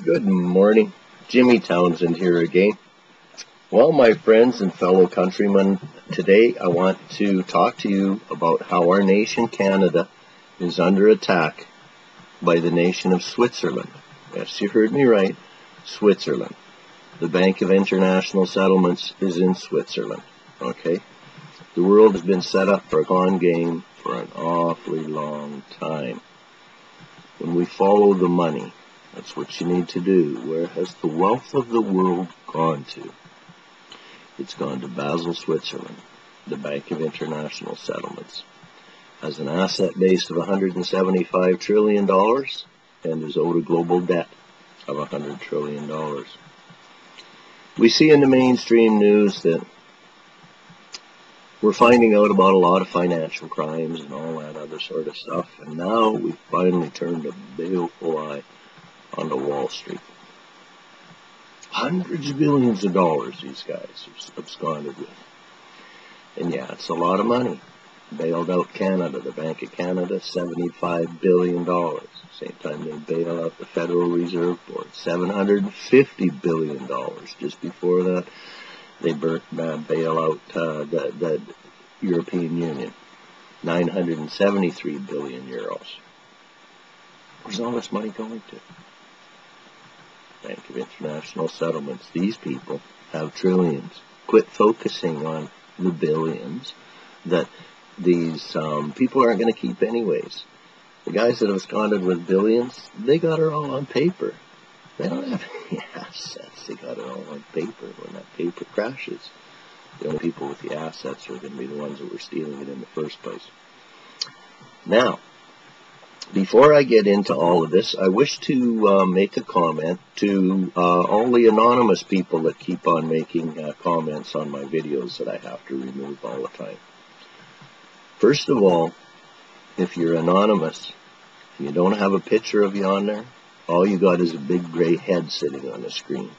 Good morning. Jimmy Townsend here again. Well, my friends and fellow countrymen, today I want to talk to you about how our nation, Canada, is under attack by the nation of Switzerland. Yes, you heard me right, Switzerland. The Bank of International Settlements is in Switzerland, okay? The world has been set up for a con game for an awfully long time. When we follow the money, that's what you need to do. Where has the wealth of the world gone to? It's gone to Basel, Switzerland. The Bank of International Settlements has an asset base of $175 trillion and is owed a global debt of $100 trillion. We see in the mainstream news that we're finding out about a lot of financial crimes and all that other sort of stuff, and now we've finally turned a baleful eye onto Wall Street. Hundreds of billions of dollars these guys have absconded with. And yeah, it's a lot of money. Bailed out Canada, the Bank of Canada, $75 billion. Same time they bail out the Federal Reserve Board, $750 billion. Just before that, they bail out the European Union, 973 billion euros. Where's all this money going to? Bank of International Settlements. These people have trillions. Quit focusing on the billions that these people aren't going to keep anyways. The guys that have absconded with billions, they got it all on paper. They don't have any assets. They got it all on paper. When that paper crashes, the only people with the assets are going to be the ones that were stealing it in the first place. Now, before I get into all of this, I wish to make a comment to all the anonymous people that keep on making comments on my videos that I have to remove all the time. First of all, if you're anonymous and you don't have a picture of you on there, all you got is a big gray head sitting on the screen.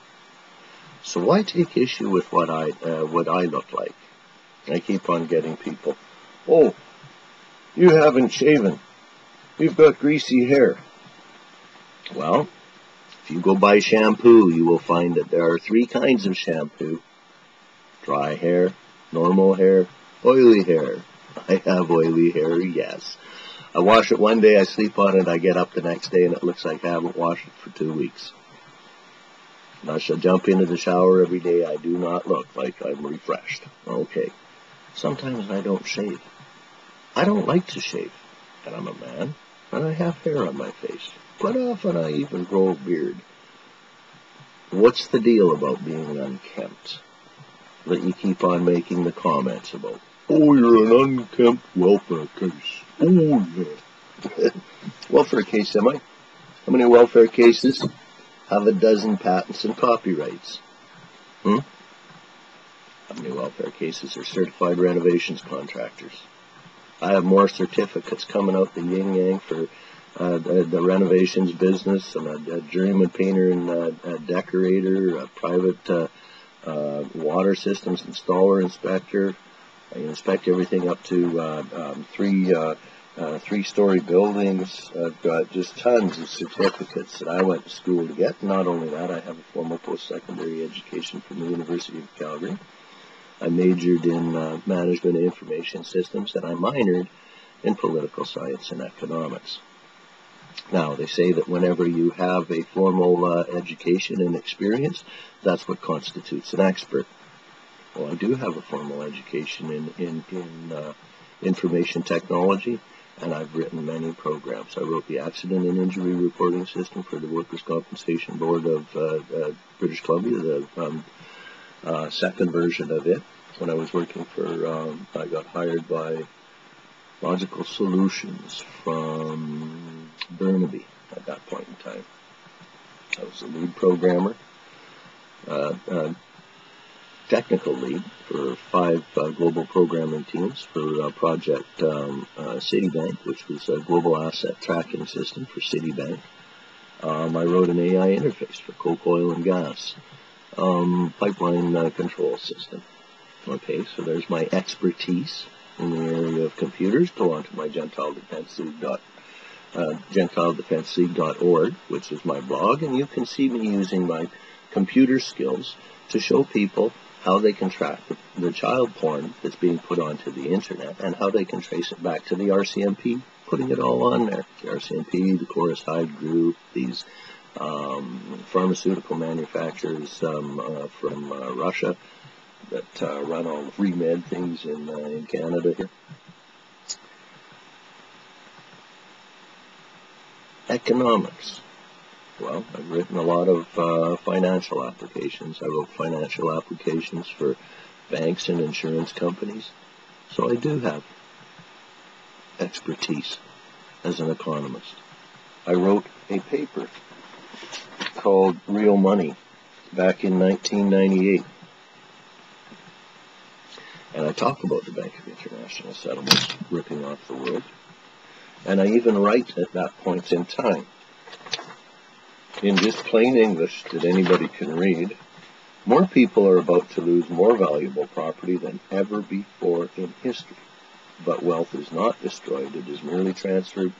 So why take issue with what I look like? I keep on getting people, oh, you haven't shaven. You've got greasy hair. Well, if you go buy shampoo, you will find that there are 3 kinds of shampoo. Dry hair, normal hair, oily hair. I have oily hair, yes. I wash it one day, I sleep on it, I get up the next day, and it looks like I haven't washed it for 2 weeks. And I shall jump into the shower every day. I do not look like I'm refreshed. Okay. Sometimes I don't shave. I don't like to shave. And I'm a man, and I have hair on my face. Quite often I even grow a beard. What's the deal about being unkempt that you keep on making the comments about? Oh, you're an unkempt welfare case. Oh, yeah. Welfare case, am I? How many welfare cases have a dozen patents and copyrights? How many welfare cases are certified renovations contractors? I have more certificates coming out the yin-yang for the renovations business, and a journeyman painter and a decorator, a private water systems installer inspector. I inspect everything up to 3-story buildings. I've got just tons of certificates that I went to school to get. Not only that, I have a formal post-secondary education from the University of Calgary. I majored in management and information systems, and I minored in political science and economics. Now, they say that whenever you have a formal education and experience, that's what constitutes an expert. Well, I do have a formal education in information technology, and I've written many programs. I wrote the Accident and Injury Reporting System for the Workers' Compensation Board of British Columbia, the second version of it. When I was working for, I got hired by Logical Solutions from Burnaby at that point in time. I was the lead programmer, technical lead for 5 global programming teams for Project Citibank, which was a global asset tracking system for Citibank. I wrote an AI interface for coke, oil, and gas pipeline control system. Okay, so there's my expertise in the area of computers. Go on to my GentileDefenseLeague.org, which is my blog, and you can see me using my computer skills to show people how they can track the child porn that's being put onto the internet and how they can trace it back to the RCMP, putting it all on there. The RCMP, the Chorus Hide Group, these pharmaceutical manufacturers from Russia that run all the free med things in Canada here. Economics. Well, I've written a lot of financial applications. I wrote financial applications for banks and insurance companies. So I do have expertise as an economist. I wrote a paper called Real Money back in 1998. And I talk about the Bank of International Settlements ripping off the world. And I even write at that point in time, in just plain English that anybody can read, more people are about to lose more valuable property than ever before in history. But wealth is not destroyed. It is merely transferred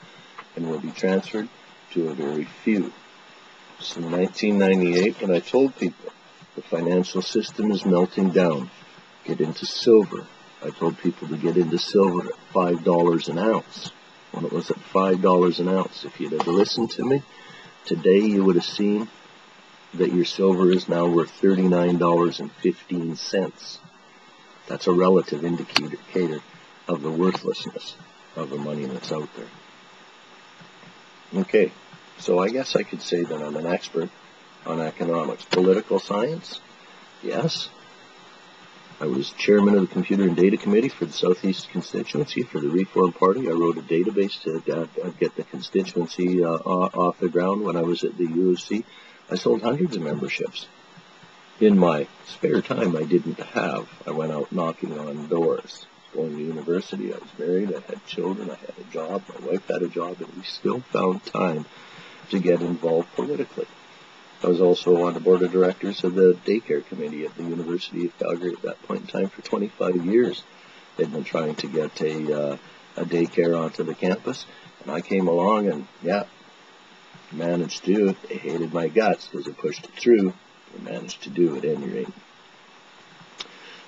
and will be transferred to a very few. So in 1998, when I told people the financial system is melting down, get into silver. I told people to get into silver at $5 an ounce. When it was at $5 an ounce, if you'd have listened to me, today you would have seen that your silver is now worth $39.15. That's a relative indicator of the worthlessness of the money that's out there. Okay, so I guess I could say that I'm an expert on economics. Political science? Yes. I was chairman of the Computer and Data Committee for the Southeast constituency for the Reform Party. I wrote a database to get the constituency off the ground when I was at the UFC. I sold hundreds of memberships. In my spare time I didn't have, I went out knocking on doors. Going to university, I was married, I had children, I had a job, my wife had a job, and we still found time to get involved politically. I was also on the board of directors of the daycare committee at the University of Calgary at that point in time for 25 years. They'd been trying to get a daycare onto the campus, and I came along and, managed to do it. They hated my guts because I pushed it through. I managed to do it at any rate.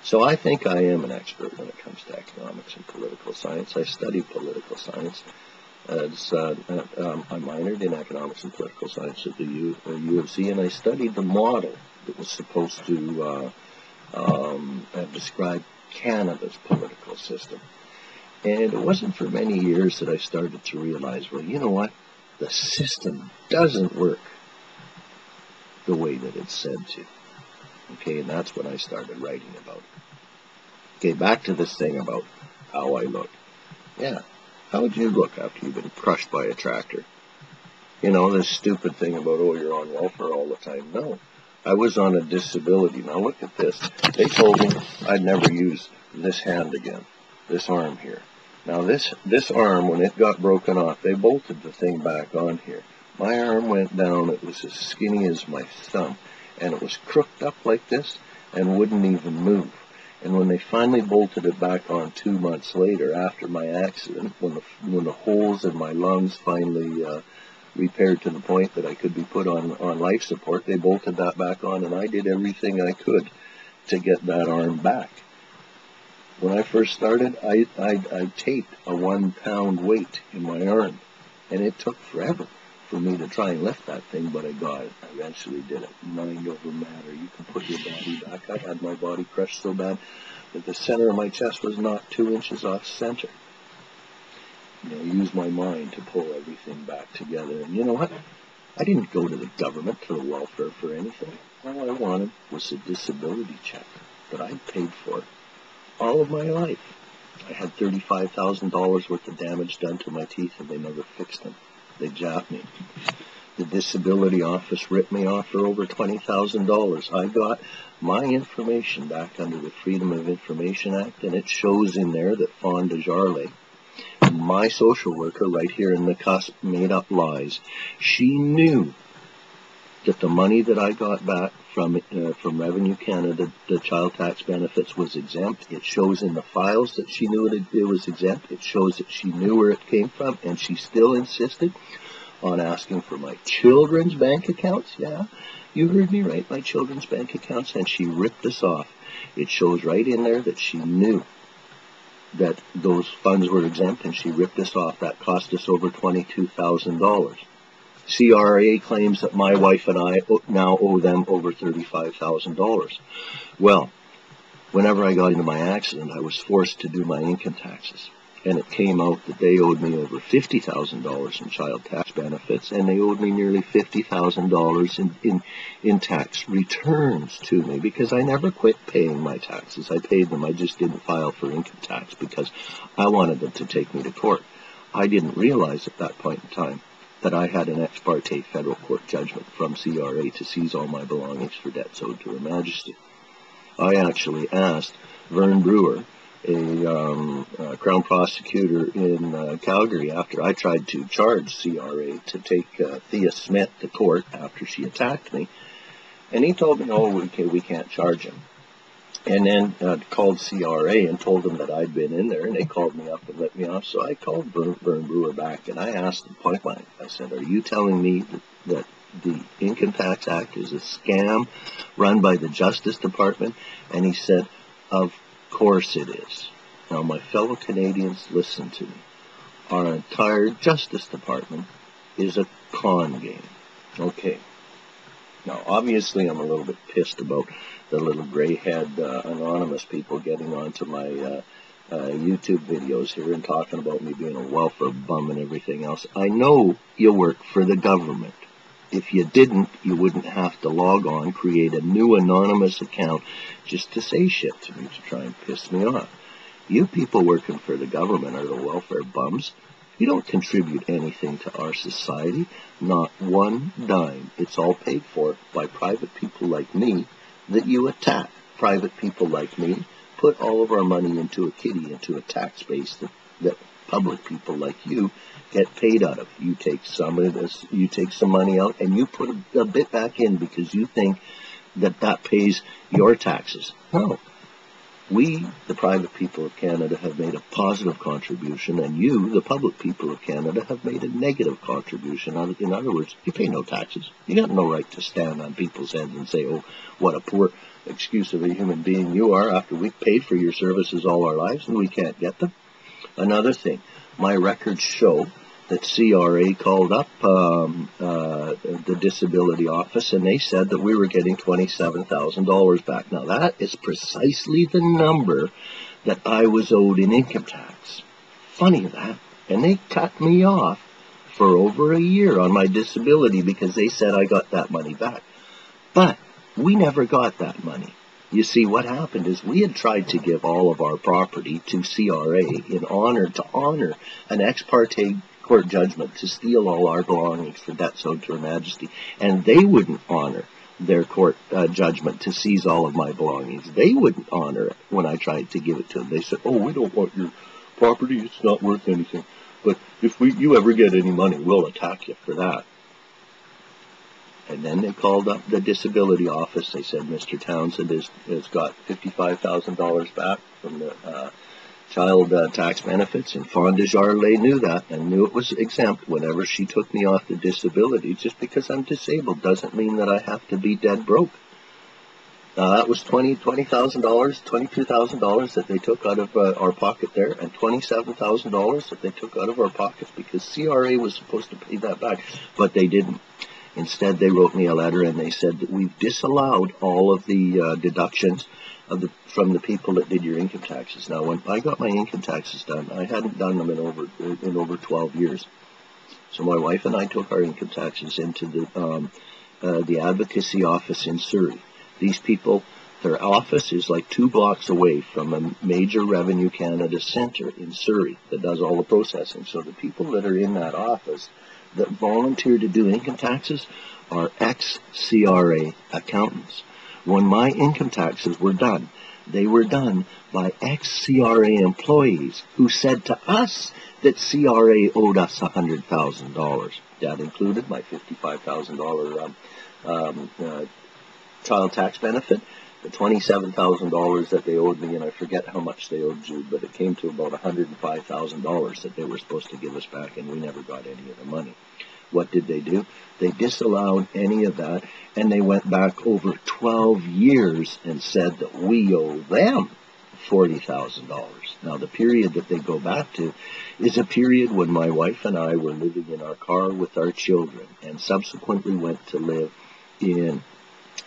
So I think I am an expert when it comes to economics and political science. I studied political science. I minored in economics and political science at the U of C, and I studied the model that was supposed to describe Canada's political system. And it wasn't for many years that I started to realize, well, you know what? The system doesn't work the way that it's said to. Okay, and that's when I started writing about it. Okay, back to this thing about how I look. Yeah. How would you look after you've been crushed by a tractor? You know, this stupid thing about, oh, you're on welfare all the time. No, I was on a disability. Now look at this. They told me I'd never use this hand again, this arm here. Now this arm, when it got broken off, they bolted the thing back on here. My arm went down. It was as skinny as my thumb, and it was crooked up like this and wouldn't even move. And when they finally bolted it back on 2 months later, after my accident, when the holes in my lungs finally repaired to the point that I could be put on life support, they bolted that back on, and I did everything I could to get that arm back. When I first started, I taped a 1 pound weight in my arm, and it took forever for me to try and lift that thing, but I got it. I eventually did it. Mind over matter. You can put your body back. I had my body crushed so bad that the center of my chest was knocked 2 inches off center. You know, use my mind to pull everything back together. And you know what? I didn't go to the government, to the welfare for anything. All I wanted was a disability check that I'd paid for all of my life. I had $35,000 worth of damage done to my teeth, and they never fixed them. They jabbed me. The disability office ripped me off for over $20,000. I got my information back under the Freedom of Information Act, and it shows in there that Fawn Desjardins, my social worker right here in the cusp, made up lies. She knew that the money that I got back from Revenue Canada, the child tax benefits, was exempt. It shows in the files that she knew it was exempt. It shows that she knew where it came from, and she still insisted on asking for my children's bank accounts. Yeah, you heard me right, my children's bank accounts, and she ripped us off. It shows right in there that she knew that those funds were exempt, and she ripped us off. That cost us over $22,000. CRA claims that my wife and I now owe them over $35,000. Well, whenever I got into my accident, I was forced to do my income taxes. And it came out that they owed me over $50,000 in child tax benefits, and they owed me nearly $50,000 in tax returns to me, because I never quit paying my taxes. I paid them. I just didn't file for income tax because I wanted them to take me to court. I didn't realize at that point in time that I had an ex parte federal court judgment from CRA to seize all my belongings for debts owed to Her Majesty. I actually asked Vern Brewer, a Crown prosecutor in Calgary, after I tried to charge CRA to take Thea Smith to court after she attacked me, and he told me, oh, okay, we can't charge him. And then called CRA and told them that I'd been in there, and they called me up and let me off. So I called Vern Brewer back, and I asked him point blank, I said, are you telling me that the Income Tax Act is a scam run by the Justice Department? And he said, of course it is. Now, my fellow Canadians, listen to me. Our entire Justice Department is a con game. Okay. Now, obviously, I'm a little bit pissed about the little gray-head anonymous people getting onto my YouTube videos here and talking about me being a welfare bum and everything else. I know you work for the government. If you didn't, you wouldn't have to log on, create a new anonymous account just to say shit to me, to try and piss me off. You people working for the government are the welfare bums. You don't contribute anything to our society, not one dime. It's all paid for by private people like me that you attack. Private people like me put all of our money into a kitty, into a tax base that public people like you get paid out of. You take some of this, you take some money out, and you put a bit back in because you think that pays your taxes. No. We, the private people of Canada, have made a positive contribution, and you, the public people of Canada, have made a negative contribution. In other words, you pay no taxes. You got no right to stand on people's heads and say, oh, what a poor excuse of a human being you are after we've paid for your services all our lives and we can't get them. Another thing, my records show that CRA called up the disability office, and they said that we were getting $27,000 back. Now, that is precisely the number that I was owed in income tax. Funny that. And they cut me off for over a year on my disability because they said I got that money back. But we never got that money. You see, what happened is we had tried to give all of our property to CRA to honor an ex parte court judgment to steal all our belongings for debts owed to Her Majesty, and they wouldn't honor their court judgment to seize all of my belongings. They wouldn't honor it when I tried to give it to them. They said, oh, we don't want your property, it's not worth anything, but if you ever get any money, we'll attack you for that. And then they called up the disability office. They said, Mr. Townsend has got $55,000 back from the child tax benefits, and Fawn Desjardins knew that and knew it was exempt whenever she took me off the disability. Just because I'm disabled doesn't mean that I have to be dead broke. That was $20,000, $22,000 that they took out of our pocket there, and $27,000 that they took out of our pockets because CRA was supposed to pay that back, but they didn't. Instead, they wrote me a letter and they said that we've disallowed all of the deductions from the people that did your income taxes. Now, when I got my income taxes done, I hadn't done them in over 12 years. So my wife and I took our income taxes into the advocacy office in Surrey. These people, their office is like 2 blocks away from a major Revenue Canada center in Surrey that does all the processing. So the people that are in that office that volunteer to do income taxes are ex-CRA accountants. When my income taxes were done, they were done by ex-CRA employees who said to us that CRA owed us $100,000. That included my $55,000 child tax benefit, the $27,000 that they owed me, and I forget how much they owed Jude, but it came to about $105,000 that they were supposed to give us back, and we never got any of the money. What did they do? They disallowed any of that, and they went back over 12 years and said that we owe them $40,000. Now, the period that they go back to is a period when my wife and I were living in our car with our children and subsequently went to live in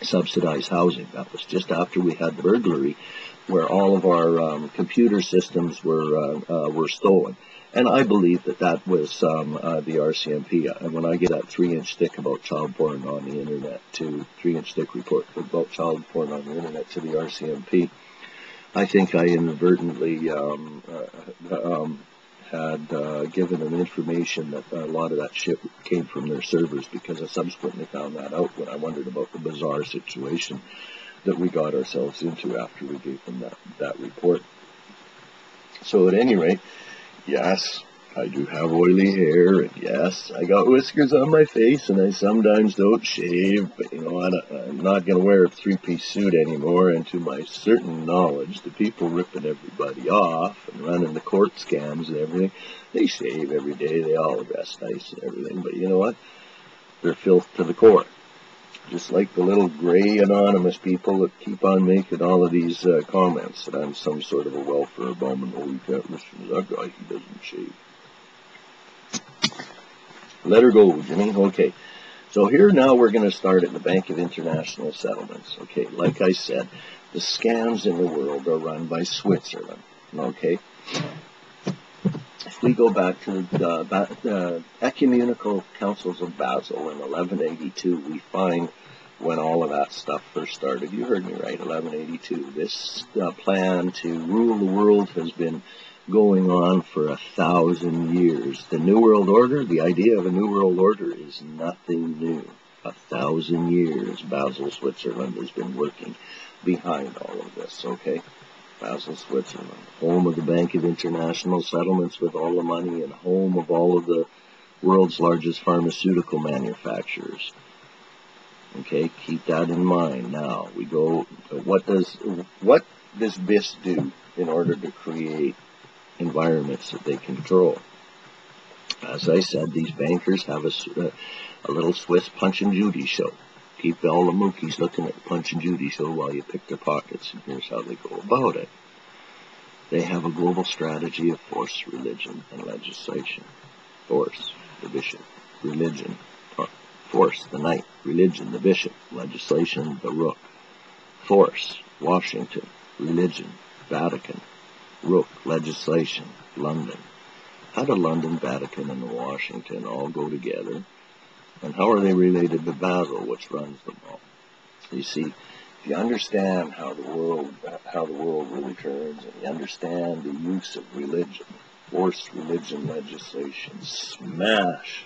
subsidized housing. That was just after we had the burglary, where all of our computer systems were stolen. And I believe that that was the RCMP. And when I get that 3-inch stick about child porn on the internet to 3-inch stick report about child porn on the internet to the RCMP, I think I inadvertently had given them information that a lot of that shit came from their servers, because I subsequently found that out when I wondered about the bizarre situation that we got ourselves into after we gave them that report. So at any rate, yes, I do have oily hair, and yes, I got whiskers on my face, and I sometimes don't shave, but you know, I'm not going to wear a 3-piece suit anymore, and to my certain knowledge, the people ripping everybody off and running the court scams and everything, they shave every day, they all dress nice and everything, but you know what? They're filth to the core. Just like the little gray anonymous people that keep on making all of these comments that I'm some sort of a welfare bum and oh, you can't listen to that guy, he doesn't shave. Let her go, Jimmy. Okay. So here now we're going to start at the Bank of International Settlements. Okay. Like I said, the scams in the world are run by Switzerland. Okay. If we go back to the Ecumenical Councils of Basel in 1182, we find when all of that stuff first started. You heard me right, 1182. This plan to rule the world has been going on for 1,000 years. The New World Order, the idea of a New World Order is nothing new. 1,000 years Basel, Switzerland has been working behind all of this, okay? Basel, Switzerland, home of the Bank of International Settlements with all the money and home of all of the world's largest pharmaceutical manufacturers. Okay, keep that in mind. Now, we go, what does BIS do in order to create environments that they control? As I said, these bankers have a little Swiss Punch and Judy show. Keep all the mookies looking at the Punch and Judy show while you pick their pockets, and here's how they go about it. They have a global strategy of force, religion, and legislation. Force, the bishop, religion, force, the knight, religion, the bishop, legislation, the rook. Force, Washington, religion, Vatican, rook, legislation, London. How do London, Vatican, and Washington all go together? And how are they related to Basel, which runs them all? You see, if you understand how the world really turns, and you understand the use of religion, force, religion, legislation, smash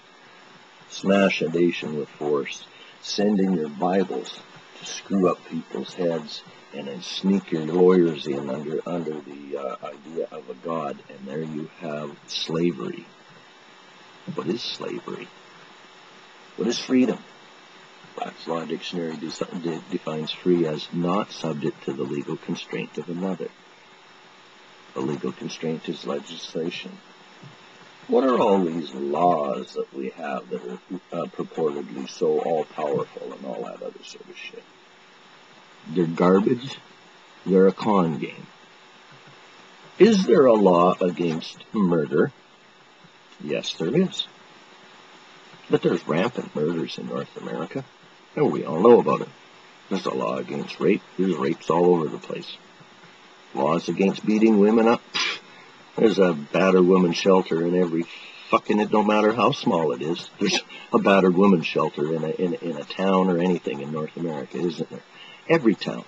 a nation with force, sending your Bibles to screw up people's heads, and then sneak your lawyers in under the idea of a God, and there you have slavery. What is slavery? What is freedom? Black's Law Dictionary defines free as not subject to the legal constraint of another. The legal constraint is legislation. What are all these laws that we have that are purportedly so all-powerful and all that other sort of shit? They're garbage. They're a con game. Is there a law against murder? Yes, there is. But there's rampant murders in North America, and we all know about it. There's a law against rape. There's rapes all over the place. Laws against beating women up. There's a battered women's shelter in every fucking, it don't matter how small it is. There's a battered women's shelter in a town or anything in North America, isn't there? Every town.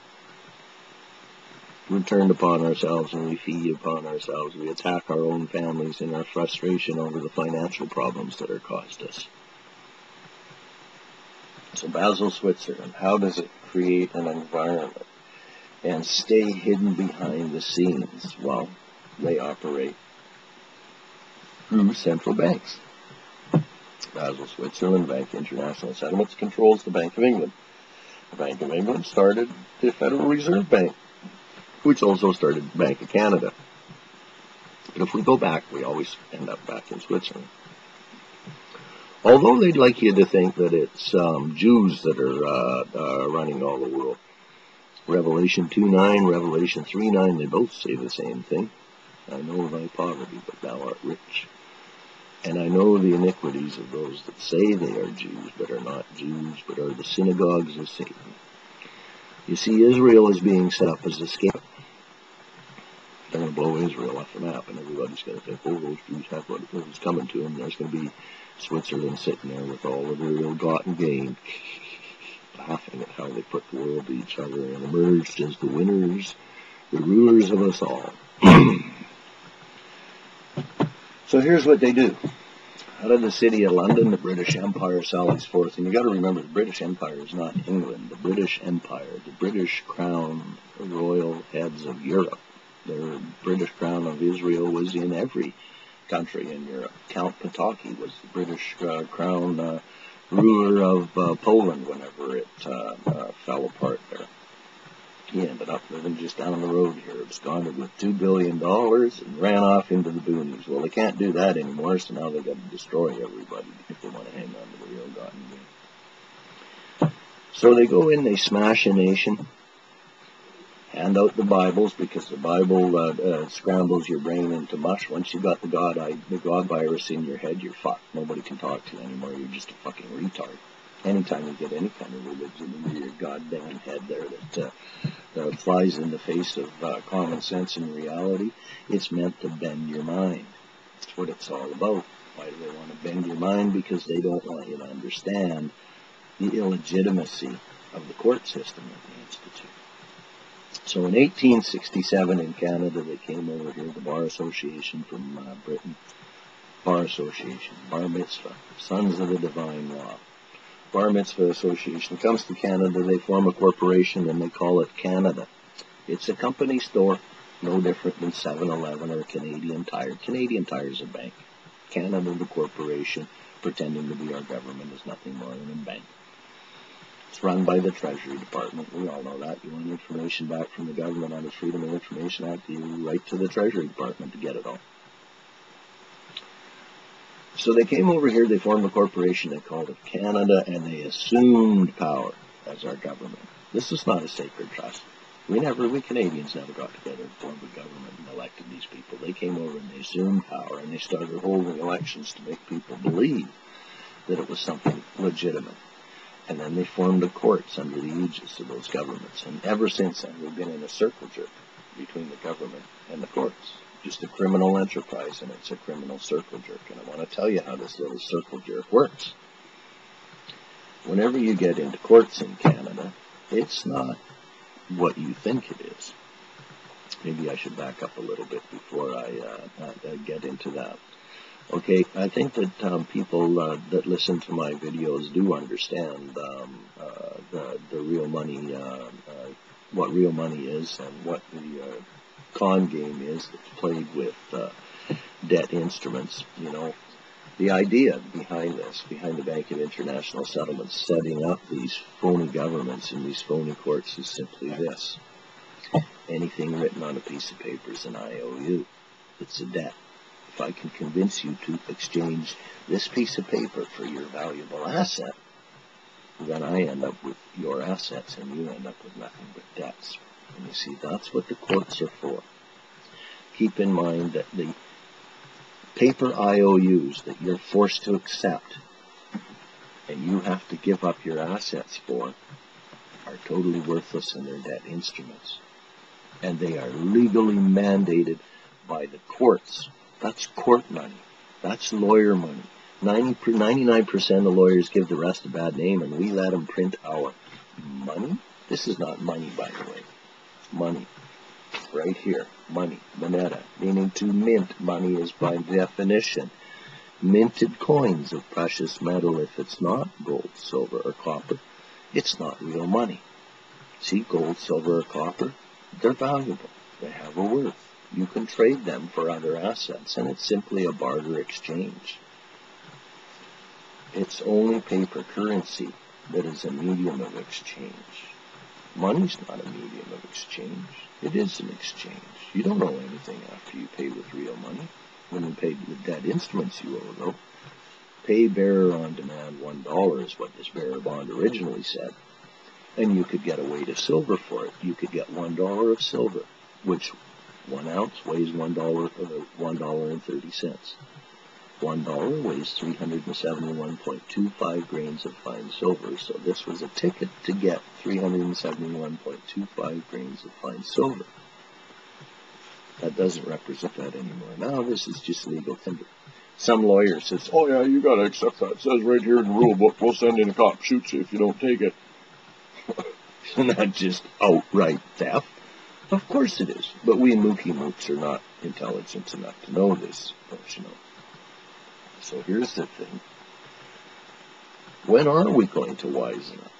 We turned upon ourselves and we feed upon ourselves. We attack our own families in our frustration over the financial problems that are caused us. So Basel, Switzerland, how does it create an environment and stay hidden behind the scenes? Well, they operate through central banks. Basel Switzerland, Bank of International Settlements, controls the Bank of England. The Bank of England started the Federal Reserve Bank, which also started the Bank of Canada. But if we go back, we always end up back in Switzerland. Although they'd like you to think that it's Jews that are running all the world. Revelation 2:9, Revelation 3:9, they both say the same thing. I know thy poverty, but thou art rich. And I know the iniquities of those that say they are Jews, but are not Jews, but are the synagogues of Satan. You see, Israel is being set up as a scapegoat. They're going to blow Israel off the map, and everybody's going to think, oh, those Jews have what's coming to them. There's going to be Switzerland sitting there with all of their ill-gotten gain, laughing at how they put the world to each other and emerged as the winners, the rulers of us all. So here's what they do. Out of the city of London, the British Empire sallies forth. And you've got to remember, the British Empire is not England. The British Empire, the British crown, the royal heads of Europe. The British crown of Israel was in every country in Europe. Count Potocki was the British crown ruler of Poland whenever it fell apart there. He ended up living just down the road here, absconded with $2 billion and ran off into the boonies. Well, they can't do that anymore, so now they've got to destroy everybody if they want to hang on to the ill-gotten gain. So they go in, they smash a nation, hand out the Bibles, because the Bible scrambles your brain into mush. Once you've got the God virus in your head, you're fucked. Nobody can talk to you anymore. You're just a fucking retard. Anytime you get any kind of religion into your goddamn head there that flies in the face of common sense and reality, it's meant to bend your mind. That's what it's all about. Why do they want to bend your mind? Because they don't want you to understand the illegitimacy of the court system that they institute. So in 1867 in Canada, they came over here, the Bar Association from Britain, Bar Association, Bar Mitzvah, Sons of the Divine Law. Bar Mitzvah Association comes to Canada, they form a corporation, and they call it Canada. It's a company store, no different than 7-Eleven or Canadian Tire. Canadian Tire is a bank. Canada, the corporation, pretending to be our government, is nothing more than a bank. It's run by the Treasury Department. We all know that. You want information back from the government on the Freedom of Information Act, you write to the Treasury Department to get it all. So they came over here, they formed a corporation, they called it Canada, and they assumed power as our government. This is not a sacred trust. We Canadians never got together and formed a government and elected these people. They came over and they assumed power, and they started holding elections to make people believe that it was something legitimate. And then they formed the courts under the aegis of those governments. And ever since then, we've been in a circle jerk between the government and the courts. Just a criminal enterprise, and it's a criminal circle jerk. And I want to tell you how this little circle jerk works. Whenever you get into courts in Canada, it's not what you think it is. Maybe I should back up a little bit before I get into that. Okay, I think that people that listen to my videos do understand the real money, what real money is, and what the con game is that's played with debt instruments. You know, the idea behind this, behind the Bank of International Settlements setting up these phony governments and these phony courts, is simply this. Anything written on a piece of paper is an IOU. It's a debt. If I can convince you to exchange this piece of paper for your valuable asset, then I end up with your assets and you end up with nothing but debts. And you see, that's what the courts are for. Keep in mind that the paper IOUs that you're forced to accept and you have to give up your assets for are totally worthless in their debt instruments. And they are legally mandated by the courts. That's court money. That's lawyer money. 99% of lawyers give the rest a bad name, and we let them print our money. This is not money, by the way. Money. Right here. Money. Moneta. Meaning to mint. Money is by definition minted coins of precious metal. If it's not gold, silver, or copper, it's not real money. See, gold, silver, or copper, they're valuable. They have a worth. You can trade them for other assets, and it's simply a barter exchange. It's only paper currency that is a medium of exchange. Money's not a medium of exchange. It is an exchange. You don't owe anything after you pay with real money. When you pay with debt instruments, you owe, though. Pay bearer on demand $1 is what this bearer bond originally said. And you could get a weight of silver for it. You could get $1 of silver, which 1 ounce weighs $1.30. $1 weighs 371.25 grains of fine silver, so this was a ticket to get 371.25 grains of fine silver. That doesn't represent that anymore. Now this is just legal tender. Some lawyer says, oh yeah, you gotta accept that. It says right here in the rule book, we'll send in a cop, shoots you if you don't take it. Isn't that just outright theft? Of course it is. But we Mookie Mooks are not intelligent enough to know this, don't you know? So here's the thing. When are we going to wisen up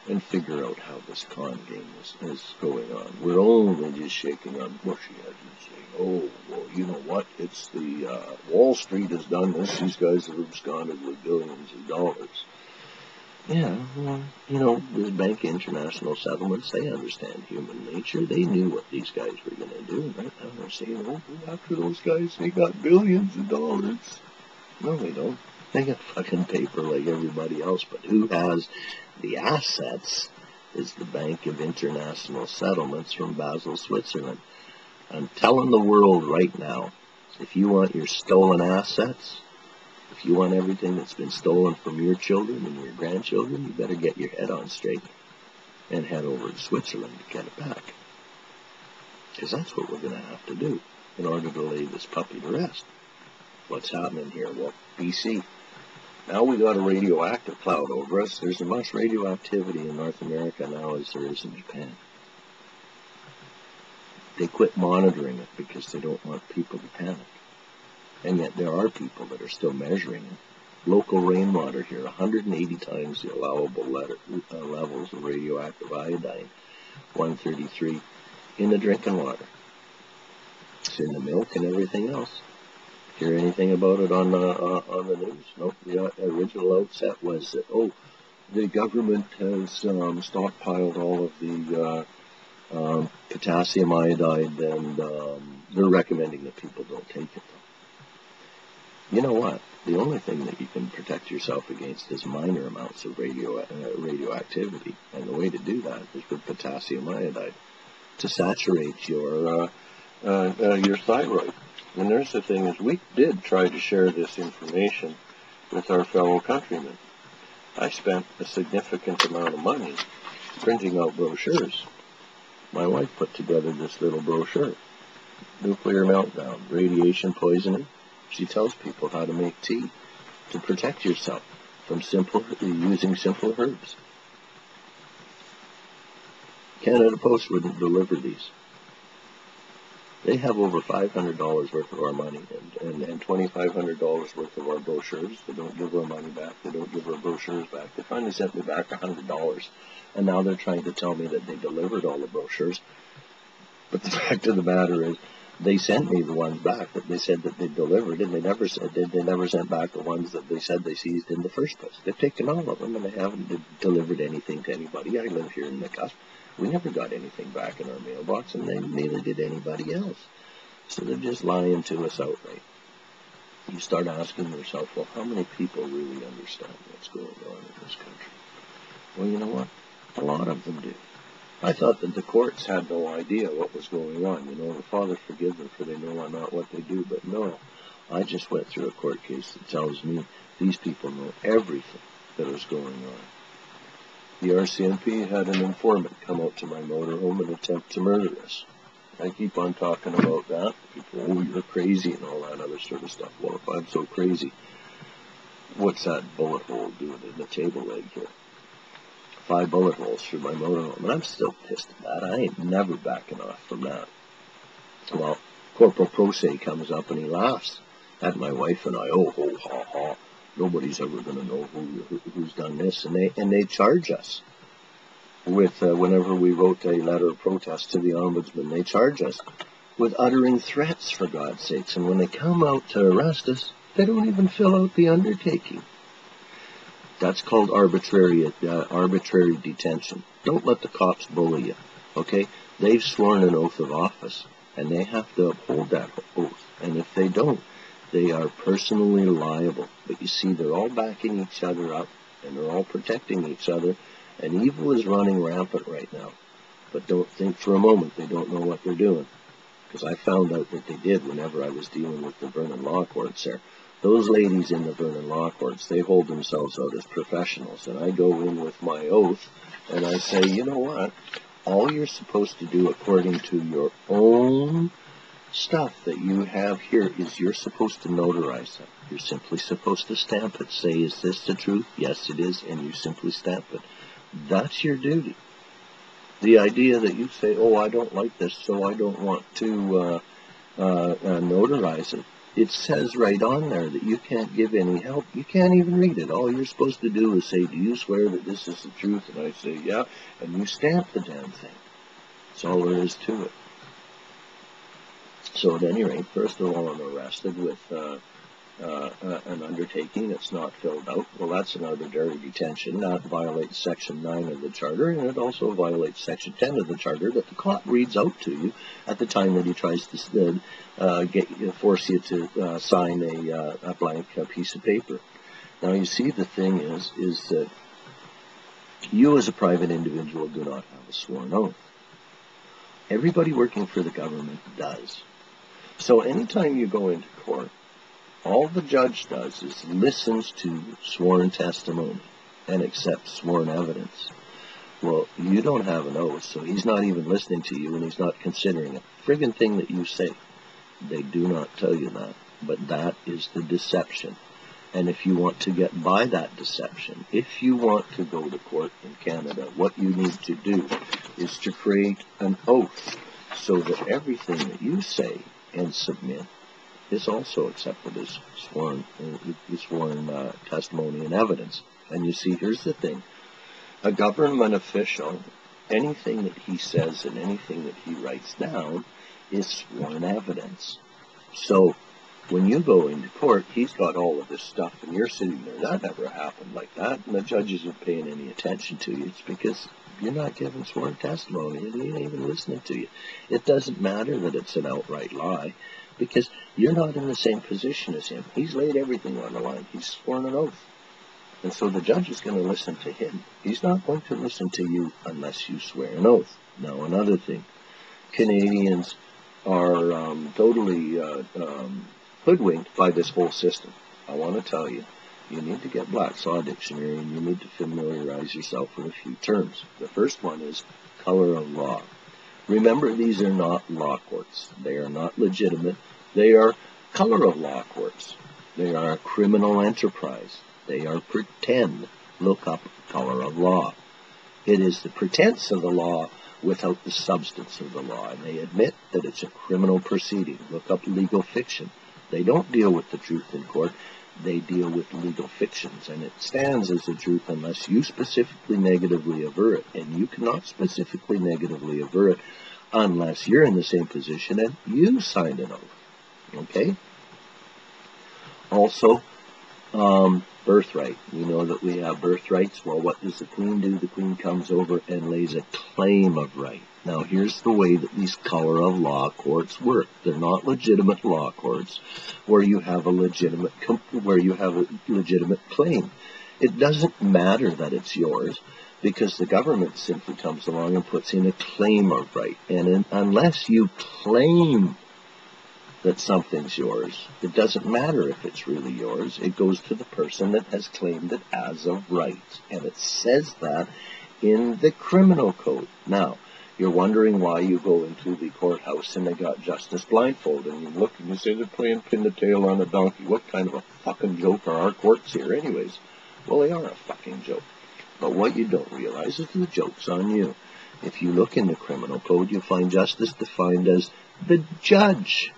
and figure out how this con game is going on? We're only just shaking our bushy heads and saying, oh, well, you know what? It's the Wall Street has done this. These guys have absconded with billions of dollars. Yeah, well, you know, the Bank of International Settlements, they understand human nature. They knew what these guys were going to do. And right now they're saying, oh, after those guys, they got billions of dollars. No, they don't. They got fucking paper like everybody else. But who has the assets is the Bank of International Settlements from Basel, Switzerland. I'm telling the world right now, if you want your stolen assets, if you want everything that's been stolen from your children and your grandchildren, you better get your head on straight and head over to Switzerland to get it back. Because that's what we're going to have to do in order to lay this puppy to rest. What's happening here? Well, BC. Now we got a radioactive cloud over us. There's as much radioactivity in North America now as there is in Japan. They quit monitoring it because they don't want people to panic. And yet there are people that are still measuring it. Local rainwater here, 180 times the allowable levels of radioactive iodine, 133, in the drinking water. It's in the milk and everything else. Hear anything about it on the news? Nope. The original outset was that, oh, the government has stockpiled all of the potassium iodide, and they're recommending that people don't take it. You know what? The only thing that you can protect yourself against is minor amounts of radioactivity, and the way to do that is with potassium iodide to saturate your thyroid. And there's the thing is, we did try to share this information with our fellow countrymen. I spent a significant amount of money printing out brochures. My wife put together this little brochure, Nuclear Meltdown, Radiation Poisoning. She tells people how to make tea to protect yourself from using simple herbs. Canada Post wouldn't deliver these. They have over $500 worth of our money and $2,500 worth of our brochures. They don't give our money back. They don't give our brochures back. They finally sent me back $100, and now they're trying to tell me that they delivered all the brochures. But the fact of the matter is, they sent me the ones back that they said that they delivered, and they never sent back the ones that they said they seized in the first place. They've taken all of them, and they haven't delivered anything to anybody. I live here in the cusp. We never got anything back in our mailbox, and neither did anybody else. So they're just lying to us outright. You start asking yourself, well, how many people really understand what's going on in this country? Well, you know what? A lot of them do. I thought that the courts had no idea what was going on. You know, the Father forgive them, for they know not what they do. But no, I just went through a court case that tells me these people know everything that is going on. The RCMP had an informant come out to my motorhome and attempt to murder us. I keep on talking about that. People, oh, you're crazy and all that other sort of stuff. Well, if I'm so crazy, what's that bullet hole doing in the table leg here? 5 bullet holes through my motorhome, and I'm still pissed at that. I ain't never backing off from that. Well, Corporal Prosay comes up and he laughs at my wife and I. Oh, ho, ha, ha. Nobody's ever going to know who's done this, and they charge us with whenever we wrote a letter of protest to the ombudsman, they charge us with uttering threats, for God's sakes. And when they come out to arrest us, they don't even fill out the undertaking. That's called arbitrary detention. Don't let the cops bully you, okay? They've sworn an oath of office, and they have to uphold that oath. And if they don't, they are personally liable. But you see, they're all backing each other up, and they're all protecting each other, and evil is running rampant right now. But don't think for a moment they don't know what they're doing, because I found out that they did whenever I was dealing with the Vernon Law Courts there. Those ladies in the Vernon Law Courts, they hold themselves out as professionals, and I go in with my oath, and I say, you know what? All you're supposed to do according to your own stuff that you have here is you're supposed to notarize it. You're simply supposed to stamp it. Say, is this the truth? Yes, it is, and you simply stamp it. That's your duty. The idea that you say, oh, I don't like this, so I don't want to notarize it. It says right on there that you can't give any help. You can't even read it. All you're supposed to do is say, do you swear that this is the truth? And I say, yeah, and you stamp the damn thing. That's all there is to it. So at any rate, first of all, I'm arrested with an undertaking that's not filled out. Well, that's an arbitrary detention. That violates Section 9 of the Charter, and it also violates Section 10 of the Charter that the cop reads out to you at the time that he tries to force you to sign a blank piece of paper. Now, you see, the thing is that you as a private individual do not have a sworn oath. Everybody working for the government does. So anytime you go into court, all the judge does is listens to sworn testimony and accepts sworn evidence. Well, you don't have an oath, so he's not even listening to you, and he's not considering a friggin' thing that you say. They do not tell you that, but that is the deception. And if you want to get by that deception, if you want to go to court in Canada, what you need to do is to create an oath so that everything that you say and submit is also accepted as sworn testimony and evidence. And you see, here's the thing. A government official, anything that he says and anything that he writes down is sworn evidence. So when you go into court, he's got all of this stuff, and you're sitting there. That never happened like that, and the judge isn't paying any attention to you. It's because you're not giving sworn testimony, and he ain't even listening to you. It doesn't matter that it's an outright lie, because you're not in the same position as him. He's laid everything on the line. He's sworn an oath. And so the judge is going to listen to him. He's not going to listen to you unless you swear an oath. Now, another thing. Canadians are totally hoodwinked by this whole system. I want to tell you, you need to get Black's Law Dictionary, and you need to familiarize yourself with a few terms. The first one is color of law. Remember, these are not law courts. They are not legitimate. They are color of law courts. They are a criminal enterprise. They are pretend. Look up color of law. It is the pretense of the law without the substance of the law, and they admit that it's a criminal proceeding. Look up legal fiction. They don't deal with the truth in court. They deal with legal fictions, and it stands as the truth unless you specifically negatively aver it, and you cannot specifically negatively aver it unless you're in the same position and you signed an oath. Okay? Also, birthright. We know that we have birthrights. Well, what does the Queen do? The Queen comes over and lays a claim of right. Now, here's the way that these color of law courts work. They're not legitimate law courts where you have a legitimate claim. It doesn't matter that it's yours, because the government simply comes along and puts in a claim of right. And unless you claim that something's yours, it doesn't matter if it's really yours. It goes to the person that has claimed it as of right. And it says that in the criminal code. Now, you're wondering why you go into the courthouse and they got justice blindfolded, and you look and you say they're playing pin the tail on a donkey. What kind of a fucking joke are our courts here anyways? Well, they are a fucking joke. But what you don't realize is the joke's on you. If you look in the criminal code, you'll find justice defined as the judge.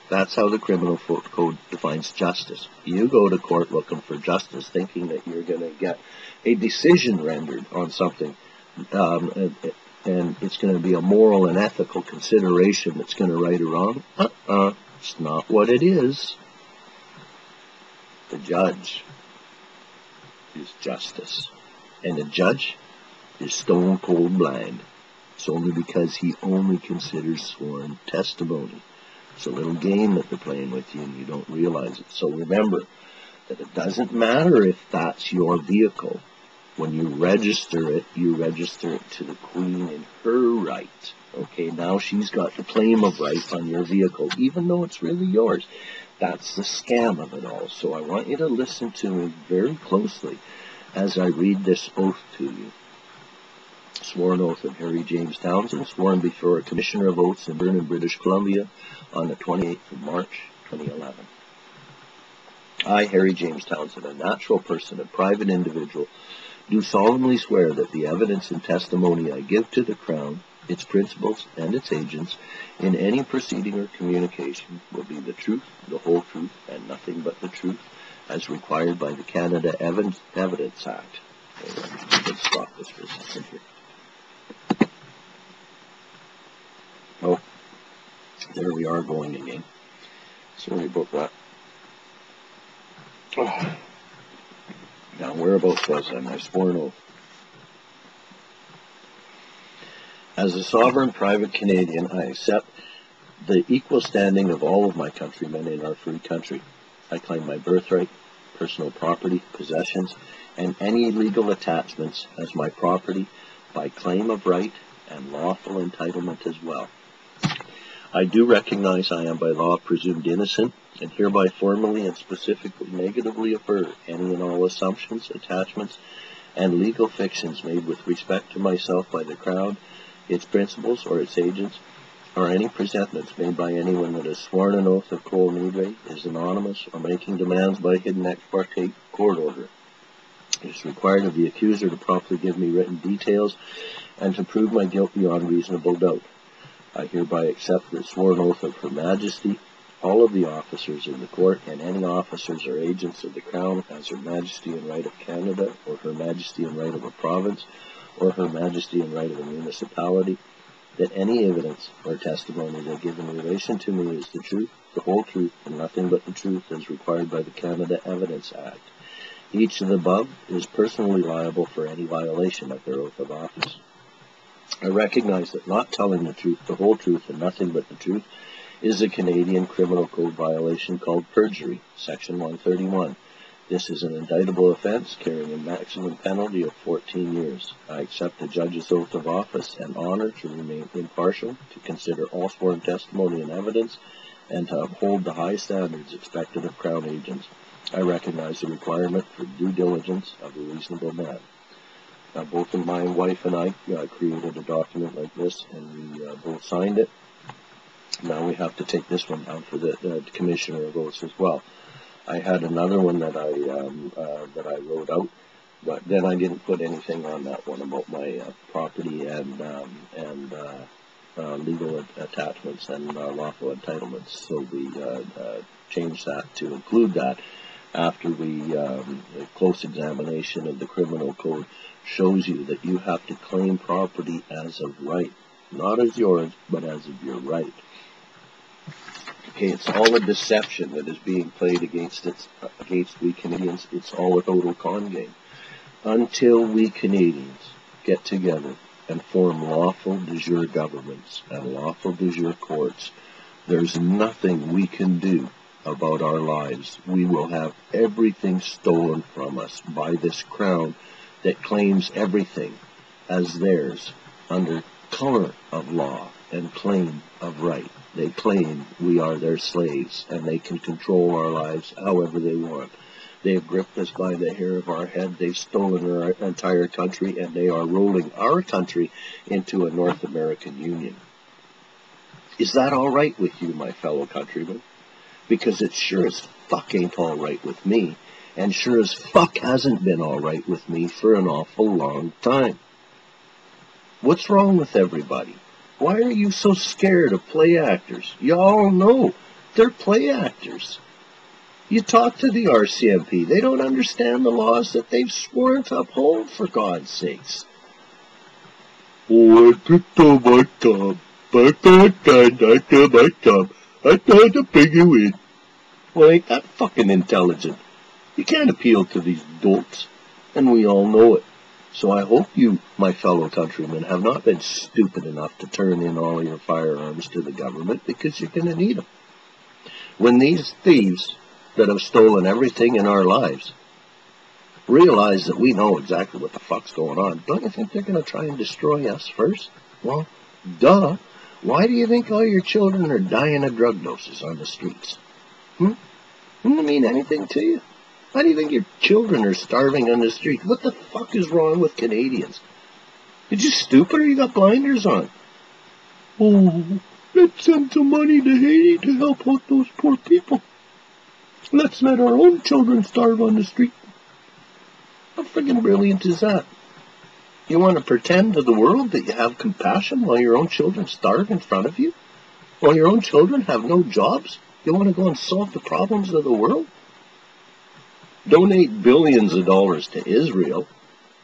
That's how the criminal code defines justice. You go to court looking for justice, thinking that you're going to get a decision rendered on something, and it's going to be a moral and ethical consideration that's going to right or wrong. It's not what it is. The judge is justice. And a judge is stone cold blind. It's only because he only considers sworn testimony. It's a little game that they're playing with you and you don't realize it. So remember that it doesn't matter if that's your vehicle. When you register it to the Queen in her right. Okay, now she's got the claim of right on your vehicle, even though it's really yours. That's the scam of it all. So I want you to listen to me very closely as I read this oath to you. Sworn oath of Harry James Townsend, sworn before a Commissioner of Oaths in Burn, British Columbia on the 28th of March, 2011. I, Harry James Townsend, a natural person, a private individual, do solemnly swear that the evidence and testimony I give to the Crown, its principals, and its agents in any proceeding or communication will be the truth, the whole truth, and nothing but the truth, as required by the Canada Evidence Act. Let's stop this for a second here. Oh, there we are going again. Sorry about that. Oh. Now, whereabouts was I? My sworn oath. As a sovereign private Canadian, I accept the equal standing of all of my countrymen in our free country. I claim my birthright, personal property, possessions, and any legal attachments as my property by claim of right and lawful entitlement as well. I do recognize I am by law presumed innocent, and hereby formally and specifically negatively aver any and all assumptions, attachments, and legal fictions made with respect to myself by the Crown, its principals, or its agents, or any presentments made by anyone that has sworn an oath of quo nigre, is anonymous, or making demands by hidden ex parte court order. It is required of the accuser to promptly give me written details and to prove my guilt beyond reasonable doubt. I hereby accept the sworn oath of Her Majesty, all of the officers of the court, and any officers or agents of the Crown as Her Majesty in right of Canada, or Her Majesty in right of a province, or Her Majesty in right of a municipality, that any evidence or testimony they give in relation to me is the truth, the whole truth, and nothing but the truth as required by the Canada Evidence Act. Each of the above is personally liable for any violation of their oath of office. I recognize that not telling the truth, the whole truth, and nothing but the truth is a Canadian Criminal Code violation called perjury, Section 131. This is an indictable offense carrying a maximum penalty of 14 years. I accept the judge's oath of office and honor to remain impartial, to consider all sworn testimony and evidence, and to uphold the high standards expected of Crown agents. I recognize the requirement for due diligence of a reasonable man. Now, both my wife and I created a document like this, and we both signed it. Now we have to take this one down for the Commissioner of Oaths as well. I had another one that I wrote out, but then I didn't put anything on that one about my property and legal attachments and lawful entitlements. So we changed that to include that after a close examination of the Criminal Code shows you that you have to claim property as of right, not as yours, but as of your right. Okay, it's all a deception that is being played against we Canadians. It's all a total con game. Until we Canadians get together and form lawful de jure governments and lawful de jure courts, there's nothing we can do about our lives. We will have everything stolen from us by this Crown that claims everything as theirs under color of law and claim of right. They claim we are their slaves and they can control our lives however they want. They have gripped us by the hair of our head. They've stolen our entire country, and they are rolling our country into a North American Union. Is that all right with you, my fellow countrymen? Because it sure as fuck ain't all right with me, and sure as fuck hasn't been all right with me for an awful long time. What's wrong with everybody? Why are you so scared of play actors? You all know they're play actors. You talk to the RCMP, they don't understand the laws that they've sworn to uphold, for God's sakes. Oh, I picked on my top. I tried to figure you in. Well, ain't that fucking intelligent? You can't appeal to these dolts. And we all know it. So I hope you, my fellow countrymen, have not been stupid enough to turn in all your firearms to the government, because you're going to need them. When these thieves that have stolen everything in our lives realize that we know exactly what the fuck's going on, don't you think they're going to try and destroy us first? Well, duh. Why do you think all your children are dying of drug doses on the streets? Doesn't it mean anything to you? Why do you think your children are starving on the street? What the fuck is wrong with Canadians? You just stupid, or you got blinders on? Oh, let's send some money to Haiti to help out those poor people. Let's let our own children starve on the street. How friggin' brilliant is that? You want to pretend to the world that you have compassion while your own children starve in front of you? While your own children have no jobs? You want to go and solve the problems of the world? Donate billions of dollars to Israel.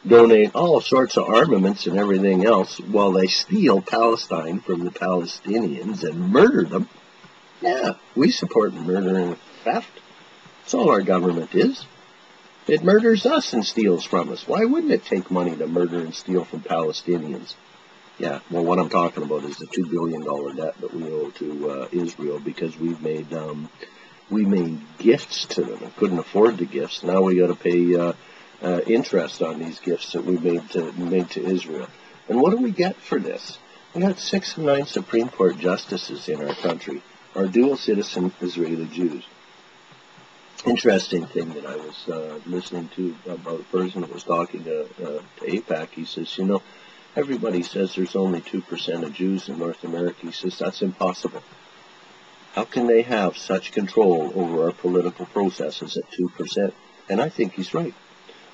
Donate all sorts of armaments and everything else while they steal Palestine from the Palestinians and murder them. Yeah, we support murder and theft. That's all our government is. It murders us and steals from us. Why wouldn't it take money to murder and steal from Palestinians? Yeah, well, what I'm talking about is the $2 billion debt that we owe to Israel, because we made gifts to them and couldn't afford the gifts. Now we got to pay interest on these gifts that we made to Israel. And what do we get for this? We got 6 of 9 Supreme Court justices in our country are dual citizen Israeli Jews. Interesting thing that I was listening to about a person that was talking to AIPAC. He says, everybody says there's only 2% of Jews in North America. He says, that's impossible. How can they have such control over our political processes at 2%? And I think he's right.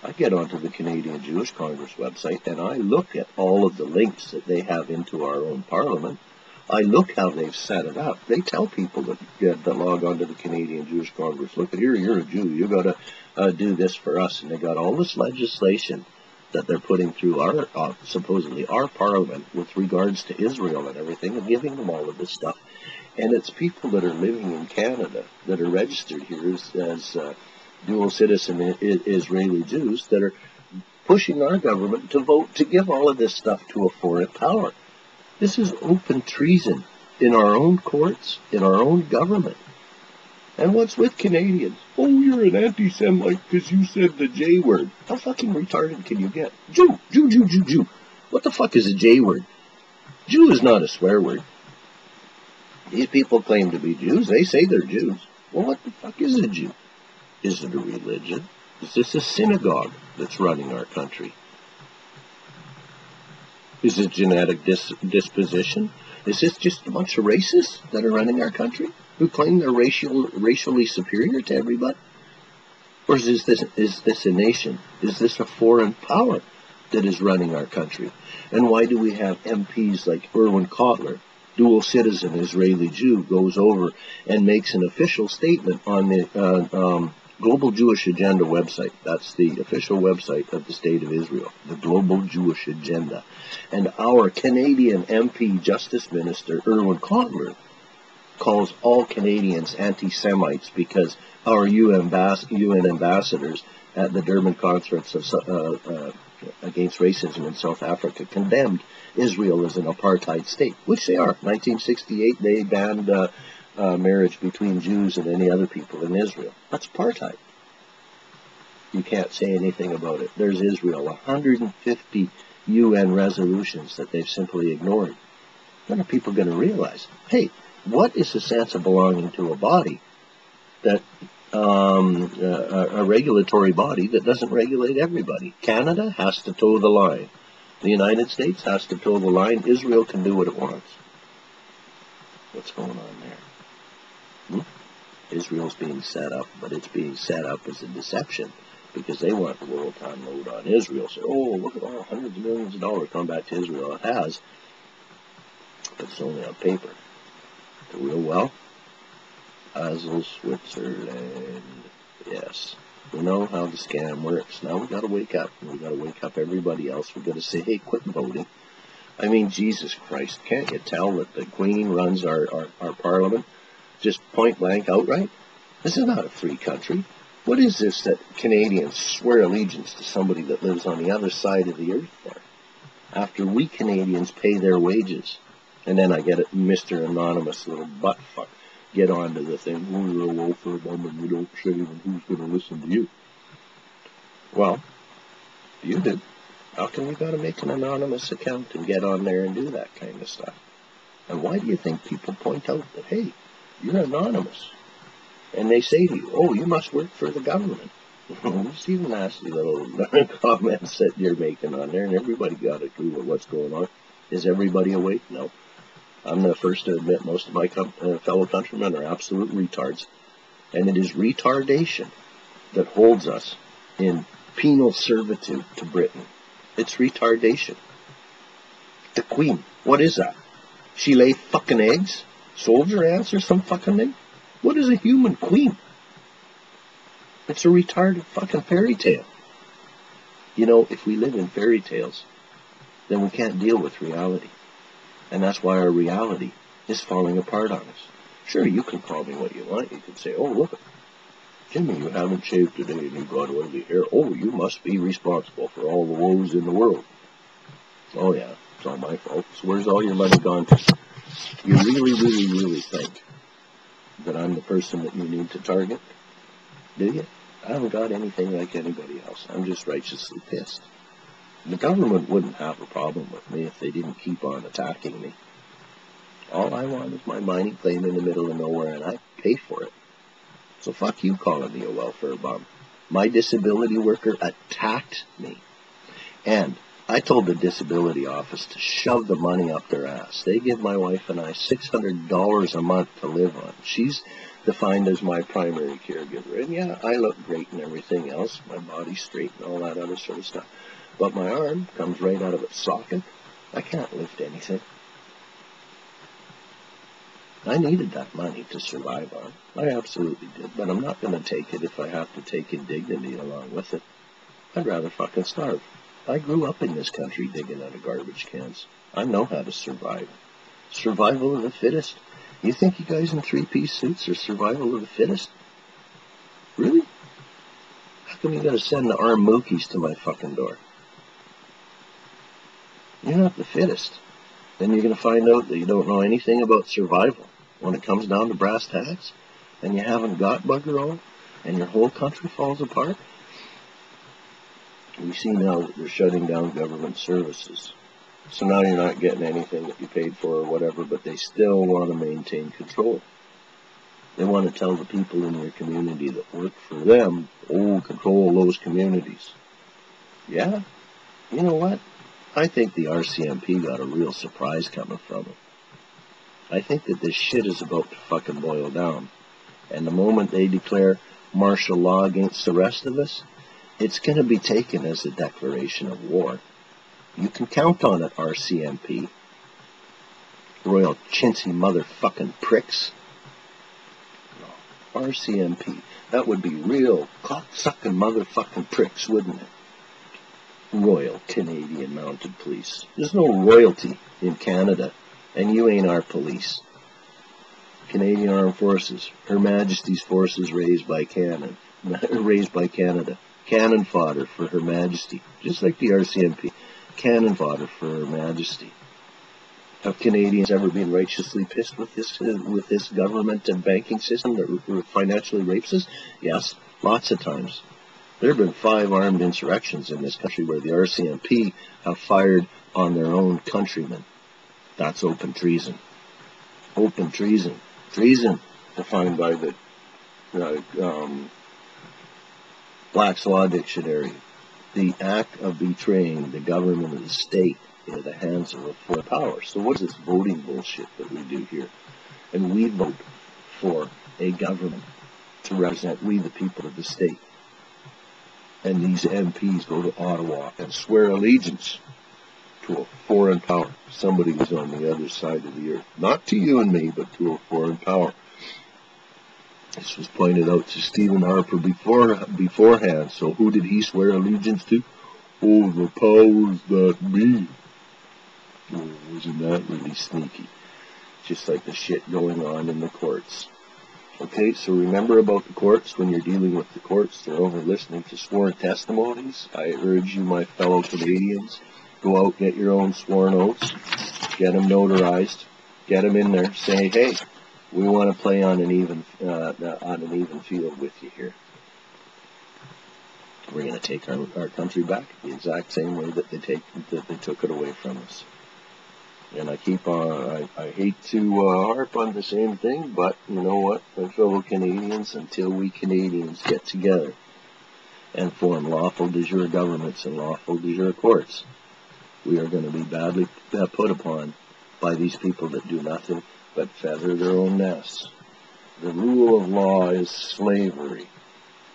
I get onto the Canadian Jewish Congress website and I look at all of the links that they have into our own parliament. I look how they've set it up. They tell people that log on to the Canadian Jewish Congress, look, here, you're a Jew, you got to do this for us. And they got all this legislation that they're putting through our supposedly our parliament with regards to Israel and everything, and giving them all of this stuff. And it's people that are living in Canada that are registered here as dual citizen Israeli Jews that are pushing our government to vote to give all of this stuff to a foreign power. This is open treason in our own courts, in our own government. And what's with Canadians? Oh, you're an anti-Semite because you said the J word. How fucking retarded can you get? Jew, Jew, Jew, Jew, Jew. What the fuck is a J word? Jew is not a swear word. These people claim to be Jews. They say they're Jews. Well, what the fuck is a Jew? Is it a religion? Is this a synagogue that's running our country? Is it genetic disposition? Is this just a bunch of racists that are running our country who claim they're racially superior to everybody? Or is this a nation? Is this a foreign power that is running our country? And why do we have MPs like Erwin Kotler, dual citizen Israeli Jew, goes over and makes an official statement on the Global Jewish Agenda website? That's the official website of the State of Israel, the Global Jewish Agenda. And our Canadian MP Justice Minister, Erwin Kotler, calls all Canadians anti-Semites because our UN ambassadors at the Durban Conference against Racism in South Africa condemned Israel as an apartheid state, which they are. 1968, they banned marriage between Jews and any other people in Israel. That's apartheid. You can't say anything about it. There's Israel, 150 UN resolutions that they've simply ignored. When are people going to realize, hey, what is the sense of belonging to a body that a regulatory body that doesn't regulate everybody? Canada has to toe the line. The United States has to toe the line. Israel can do what it wants. What's going on there? Israel's being set up, but it's being set up as a deception because they want the world to unload on Israel. So, oh, look at all hundreds of millions of dollars come back to Israel. It has, but it's only on paper. The real wealth, Basel Switzerland. Yes, we know how the scam works. Now we got to wake up. We got to wake up everybody else. We got to say, hey, quit voting. I mean, Jesus Christ, can't you tell that the Queen runs our Parliament just point blank outright? This is not a free country. What is this that Canadians swear allegiance to somebody that lives on the other side of the earth for? After we Canadians pay their wages. And then I get it, Mr. Anonymous little buttfuck, get onto the thing, oh, you're a welfare bum and you don't shave and who's going to listen to you? Well, you do. How come you got to make an anonymous account and get on there and do that kind of stuff? And why do you think people point out that, hey, you're anonymous? And they say to you, oh, you must work for the government. You see the nasty little comments that you're making on there, and everybody got a clue of what's going on. Is everybody awake? No. I'm the first to admit most of my fellow countrymen are absolute retards. And it is retardation that holds us in penal servitude to Britain. It's retardation. The Queen, what is that? She lay fucking eggs? Soldier ants or some fucking thing? What is a human queen? It's a retarded fucking fairy tale. You know, if we live in fairy tales, then we can't deal with reality. And that's why our reality is falling apart on us. Sure, you can call me what you want. You can say, oh, look, Jimmy, you haven't shaved today and you got oily hair. Oh, you must be responsible for all the woes in the world. Oh, yeah, it's all my fault. So where's all your money gone to? You really, really, really think that I'm the person that you need to target? Do you? I haven't got anything like anybody else. I'm just righteously pissed. The government wouldn't have a problem with me if they didn't keep on attacking me. All I want is my mining claim in the middle of nowhere, and I pay for it. So fuck you calling me a welfare bum. My disability worker attacked me. And I told the disability office to shove the money up their ass. They give my wife and I $600 a month to live on. She's defined as my primary caregiver. And yeah, I look great and everything else. My body's straight and all that other sort of stuff. But my arm comes right out of its socket. I can't lift anything. I needed that money to survive on. I absolutely did. But I'm not going to take it if I have to take indignity along with it. I'd rather fucking starve. I grew up in this country digging out of garbage cans. I know how to survive. Survival of the fittest. You think you guys in three-piece suits are survival of the fittest? Really? How come you gotta send the armed mookies to my fucking door? You're not the fittest. Then you're gonna find out that you don't know anything about survival when it comes down to brass tacks, and you haven't got bugger all, and your whole country falls apart. We see now that they're shutting down government services. So now you're not getting anything that you paid for or whatever, but they still want to maintain control. They want to tell the people in your community that work for them, oh, control those communities. Yeah, you know what? I think the RCMP got a real surprise coming from it. I think that this shit is about to fucking boil down. And the moment they declare martial law against the rest of us, it's going to be taken as a declaration of war. You can count on it, RCMP. Royal chintzy motherfucking pricks. No, RCMP. That would be real cock-sucking motherfucking pricks, wouldn't it? Royal Canadian Mounted Police. There's no royalty in Canada, and you ain't our police. Canadian Armed Forces. Her Majesty's forces raised by Canada. Cannon fodder for Her Majesty. Just like the RCMP. Cannon fodder for Her Majesty. Have Canadians ever been righteously pissed with this government and banking system that financially rapes us? Yes, lots of times. There have been 5 armed insurrections in this country where the RCMP have fired on their own countrymen. That's open treason. Open treason. Treason, defined by the Black's Law Dictionary. The act of betraying the government of the state into the hands of a foreign power. So what is this voting bullshit that we do here? And we vote for a government to represent we the people of the state. And these MPs go to Ottawa and swear allegiance to a foreign power. Somebody who's on the other side of the earth. Not to you and me, but to a foreign power. This was pointed out to Stephen Harper beforehand. So who did he swear allegiance to? Oh, the powers that be. Oh, isn't that really sneaky? Just like the shit going on in the courts. Okay, so remember about the courts. When you're dealing with the courts, they're only listening to sworn testimonies. I urge you, my fellow Canadians, go out, get your own sworn oaths, get them notarized, get them in there, say, hey, we want to play on an even field with you here. We're going to take our country back the exact same way that they took it away from us. And I hate to harp on the same thing, but you know what, my fellow Canadians, until we Canadians get together and form lawful de jure governments and lawful de jure courts, we are going to be badly put upon by these people that do nothing but feather their own nests. The rule of law is slavery.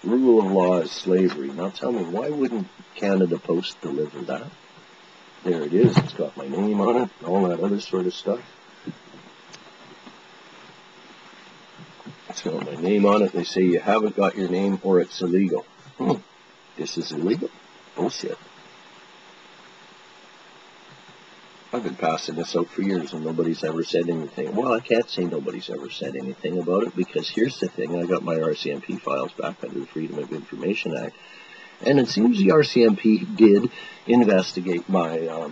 Rule of law is slavery. Now tell me, why wouldn't Canada Post deliver that? There it is. It's got my name on it, all that other sort of stuff. It's got my name on it. They say you haven't got your name or it's illegal. This is illegal? Bullshit. I've been passing this out for years and nobody's ever said anything. Well, I can't say nobody's ever said anything about it because here's the thing. I got my RCMP files back under the Freedom of Information Act. And it seems the RCMP did investigate my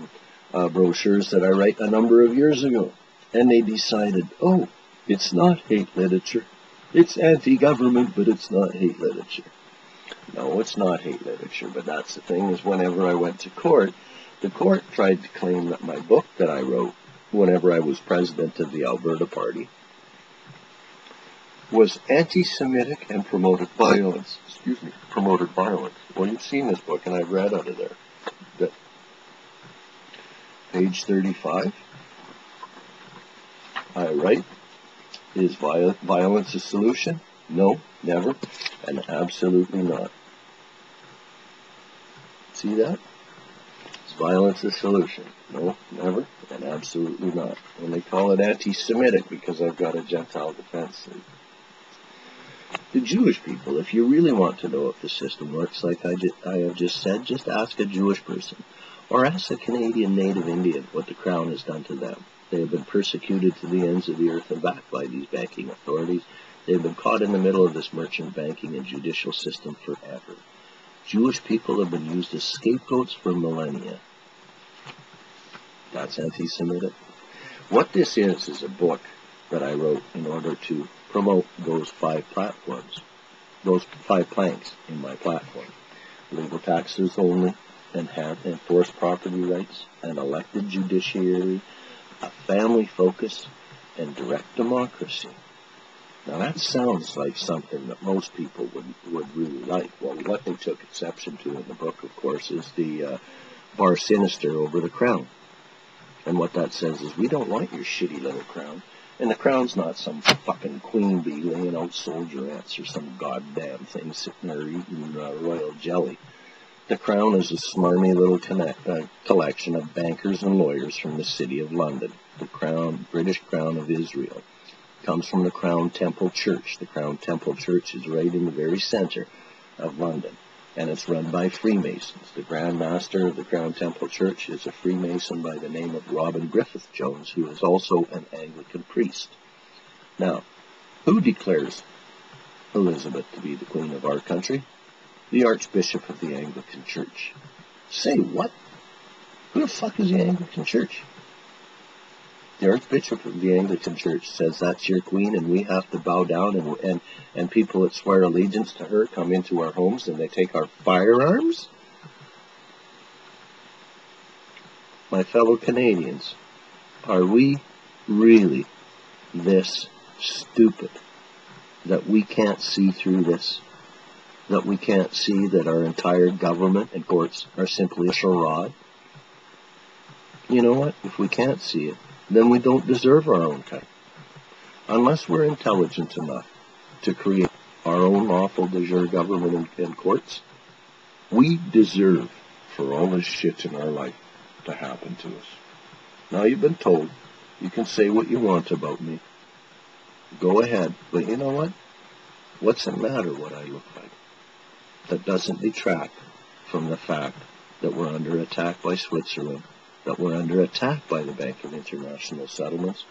brochures that I write a number of years ago. And they decided, oh, it's not hate literature. It's anti-government, but it's not hate literature. No, it's not hate literature. But that's the thing, is whenever I went to court, the court tried to claim that my book that I wrote whenever I was president of the Alberta Party was anti-Semitic and promoted violence. Promoted violence. Well, you've seen this book, and I've read out of there. That page 35, I write, is violence a solution? No, never, and absolutely not. See that? Is violence a solution? No, never, and absolutely not. And they call it anti-Semitic because I've got a Gentile defense. The Jewish people, if you really want to know if the system works, like I have just said, just ask a Jewish person. Or ask a Canadian Native Indian what the Crown has done to them. They have been persecuted to the ends of the earth and back by these banking authorities. They have been caught in the middle of this merchant banking and judicial system forever. Jewish people have been used as scapegoats for millennia. That's anti-Semitic. What this is a book that I wrote in order to promote those 5 platforms, those 5 planks in my platform. Legal taxes only, enforced property rights, an elected judiciary, a family focus, and direct democracy. Now that sounds like something that most people would really like. Well, what they took exception to in the book, of course, is the bar sinister over the Crown. And what that says is, we don't want your shitty little Crown. And the Crown's not some fucking queen bee laying out soldierettes or some goddamn thing sitting there eating royal jelly. The Crown is a smarmy little collection of bankers and lawyers from the city of London. The Crown, British Crown of Israel, comes from the Crown Temple Church. The Crown Temple Church is right in the very center of London, and it's run by Freemasons. The Grand Master of the Crown Temple Church is a Freemason by the name of Robin Griffith Jones, who is also an Anglican priest. Now, who declares Elizabeth to be the Queen of our country? The Archbishop of the Anglican Church. Say what? Who the fuck is the Anglican Church? The Archbishop of the Anglican Church says that's your queen and we have to bow down, and people that swear allegiance to her come into our homes and they take our firearms? My fellow Canadians, are we really this stupid that we can't see through this? That we can't see that our entire government and courts are simply a charade? You know what? If we can't see it, then we don't deserve our own kind. Unless we're intelligent enough to create our own lawful de jure government and courts, we deserve for all this shit in our life to happen to us. Now you've been told, you can say what you want about me. Go ahead, but you know what? What's it matter what I look like? That doesn't detract from the fact that we're under attack by Switzerland, that we're under attack by the Bank of International Settlements.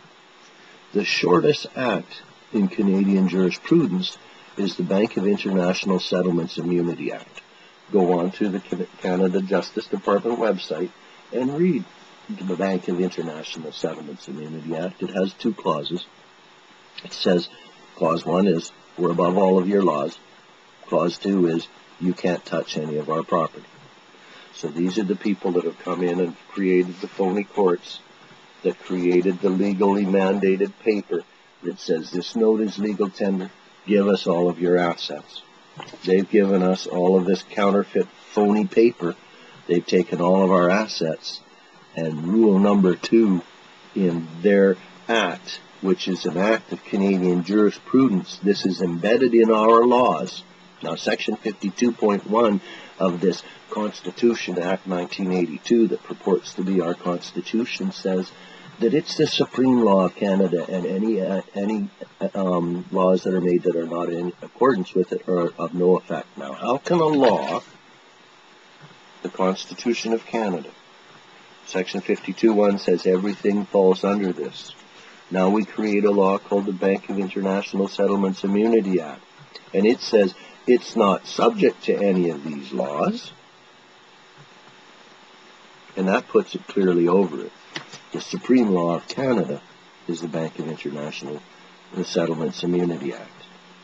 The shortest act in Canadian jurisprudence is the Bank of International Settlements Immunity Act. Go on to the Canada Justice Department website and read the Bank of International Settlements Immunity Act. It has 2 clauses. It says, Clause 1 is, we're above all of your laws. Clause 2 is, you can't touch any of our property. So these are the people that have come in and created the phony courts, that created the legally mandated paper that says this note is legal tender, give us all of your assets. They've given us all of this counterfeit phony paper. They've taken all of our assets, and rule number 2 in their act, which is an act of Canadian jurisprudence, this is embedded in our laws. Now, Section 52.1 of this Constitution Act 1982 that purports to be our Constitution says that it's the supreme law of Canada, and any laws that are made that are not in accordance with it are of no effect. Now, how can a law, the Constitution of Canada, Section 52.1 says everything falls under this. Now we create a law called the Bank of International Settlements Immunity Act, and it says it's not subject to any of these laws, and that puts it clearly over it. The supreme law of Canada is the Bank of International Settlements Immunity Act.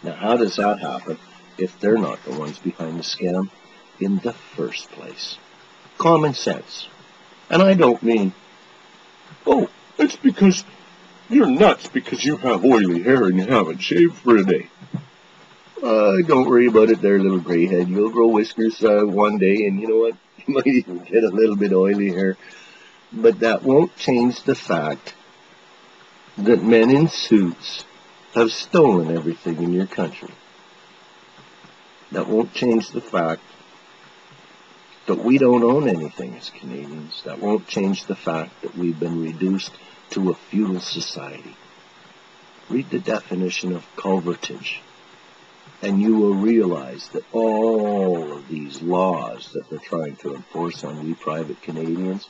Now, how does that happen if they're not the ones behind the scam in the first place? Common sense. And I don't mean, oh, it's because you're nuts because you have oily hair and you haven't shaved for a day. Don't worry about it there, little gray head. You'll grow whiskers one day, and you know what? You might even get a little bit of oily hair. But that won't change the fact that men in suits have stolen everything in your country. That won't change the fact that we don't own anything as Canadians. That won't change the fact that we've been reduced to a feudal society. Read the definition of culvertage, and you will realize that all of these laws that they're trying to enforce on we private Canadians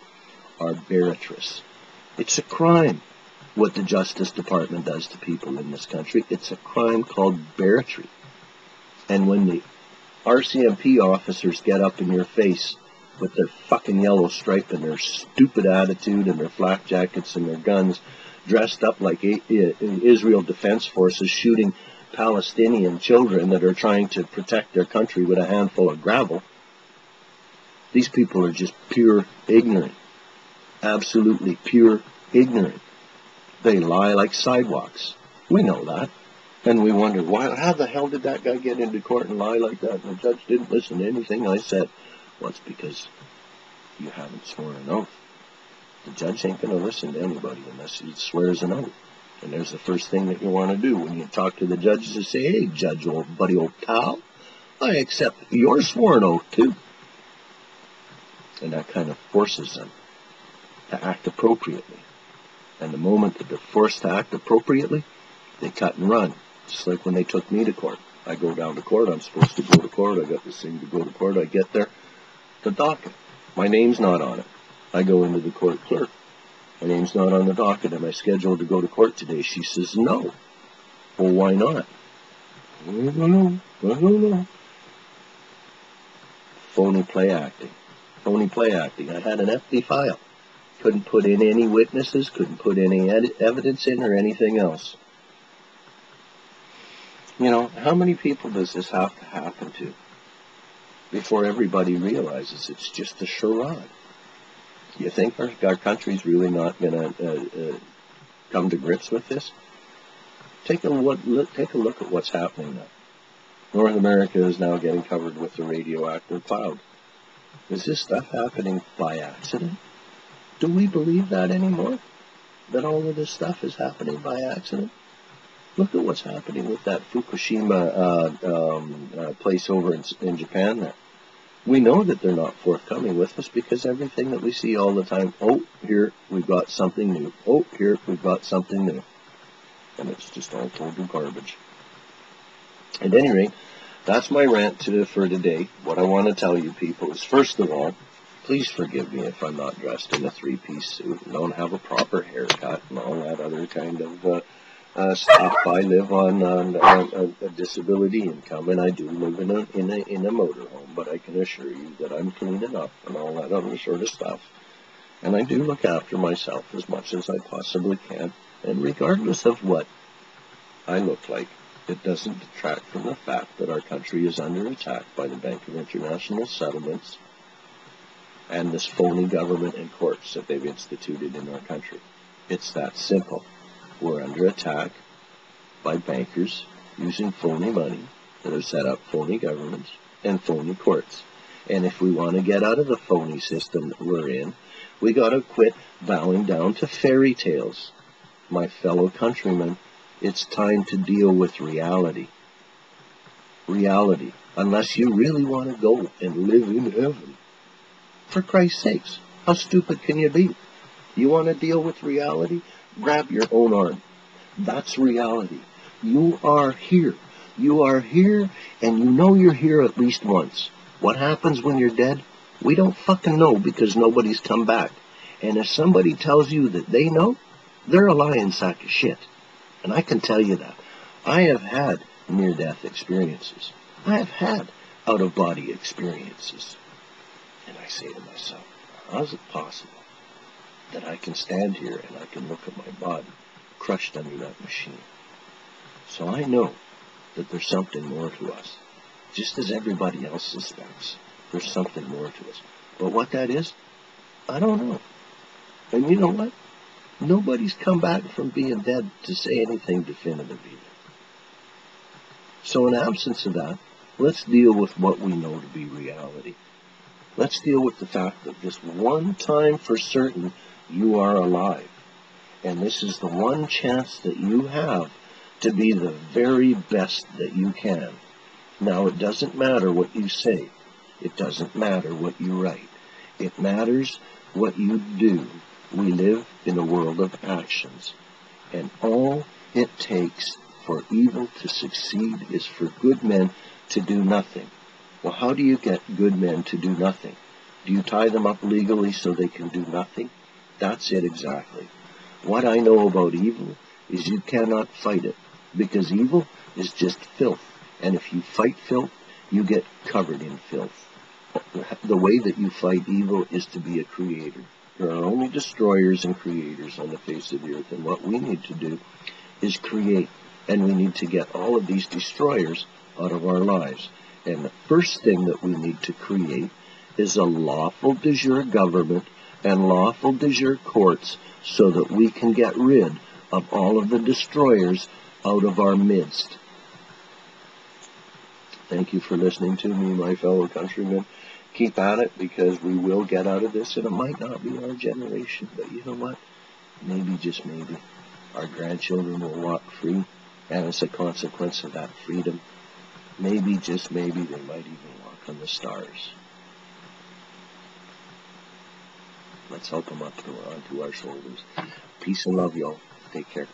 are baratrous. It's a crime what the Justice Department does to people in this country. It's a crime called barratry. And when the RCMP officers get up in your face with their fucking yellow stripe and their stupid attitude and their flak jackets and their guns, dressed up like Israel Defense Forces shooting Palestinian children that are trying to protect their country with a handful of gravel, these people are just pure ignorant. Absolutely pure ignorant. They lie like sidewalks. We know that. And we wonder, why? How the hell did that guy get into court and lie like that? And the judge didn't listen to anything I said. Well, it's because you haven't sworn an oath. The judge ain't going to listen to anybody unless he swears an oath. And there's the first thing that you want to do when you talk to the judges is say, hey, judge, old buddy, old pal, I accept your sworn oath too. And that kind of forces them to act appropriately. And the moment that they're forced to act appropriately, they cut and run. Just like when they took me to court. I go down to court. I'm supposed to go to court. I got this thing to go to court. I get there. The docket. My name's not on it. I go into the court clerk. My name's not on the docket. Am I scheduled to go to court today? She says no. Well, why not? I don't know. Phony play acting. Phony play acting. I had an empty file. Couldn't put in any witnesses. Couldn't put any evidence in or anything else. You know, how many people does this have to happen to before everybody realizes it's just a charade? You think our country's really not going to come to grips with this? Take a look at what's happening now. North America is now getting covered with the radioactive cloud. Is this stuff happening by accident? Do we believe that anymore? That all of this stuff is happening by accident? Look at what's happening with that Fukushima place over in Japan there. We know that they're not forthcoming with us because everything that we see all the time, oh, here we've got something new. Oh, here we've got something new. And it's just all total garbage. At any rate, that's my rant for today. What I want to tell you people is, first of all, please forgive me if I'm not dressed in a three-piece suit and don't have a proper haircut and all that other kind of stuff. I live on a disability income, and I do live in a motorhome. But I can assure you that I'm cleaning up and all that other sort of stuff. And I do look after myself as much as I possibly can. And regardless of what I look like, it doesn't detract from the fact that our country is under attack by the Bank of International Settlements and this phony government and courts that they've instituted in our country. It's that simple. We're under attack by bankers using phony money that have set up phony governments and phony courts. And if we want to get out of the phony system that we're in, we got to quit bowing down to fairy tales. My fellow countrymen, it's time to deal with reality. Reality. Unless you really want to go and live in heaven. For Christ's sakes, how stupid can you be? You want to deal with reality? Grab your own arm. That's reality. You are here. You are here, and you know you're here at least once. What happens when you're dead? We don't fucking know because nobody's come back. And if somebody tells you that they know, they're a lying sack of shit. And I can tell you that. I have had near-death experiences. I have had out-of-body experiences. And I say to myself, how is it possible that I can stand here and I can look at my body crushed under that machine? So I know that there's something more to us. Just as everybody else suspects, there's something more to us. But what that is, I don't know. And you know what? Nobody's come back from being dead to say anything definitive either. So in absence of that, let's deal with what we know to be reality. Let's deal with the fact that this one time for certain you are alive. And this is the one chance that you have to be the very best that you can. Now, it doesn't matter what you say. It doesn't matter what you write. It matters what you do. We live in a world of actions. And all it takes for evil to succeed is for good men to do nothing. Well, how do you get good men to do nothing? Do you tie them up legally so they can do nothing? That's it exactly. What I know about evil is you cannot fight it, because evil is just filth. And if you fight filth, you get covered in filth. The way that you fight evil is to be a creator. There are only destroyers and creators on the face of the earth, and what we need to do is create. And we need to get all of these destroyers out of our lives. And the first thing that we need to create is a lawful de jure government and lawful de jure courts so that we can get rid of all of the destroyers out of our midst. Thank you for listening to me, my fellow countrymen. Keep at it, because we will get out of this, and it might not be our generation, but you know what? Maybe, just maybe, our grandchildren will walk free, and as a consequence of that freedom, maybe, just maybe, they might even walk on the stars. Let's help them up onto our shoulders. Peace and love, y'all. Take care.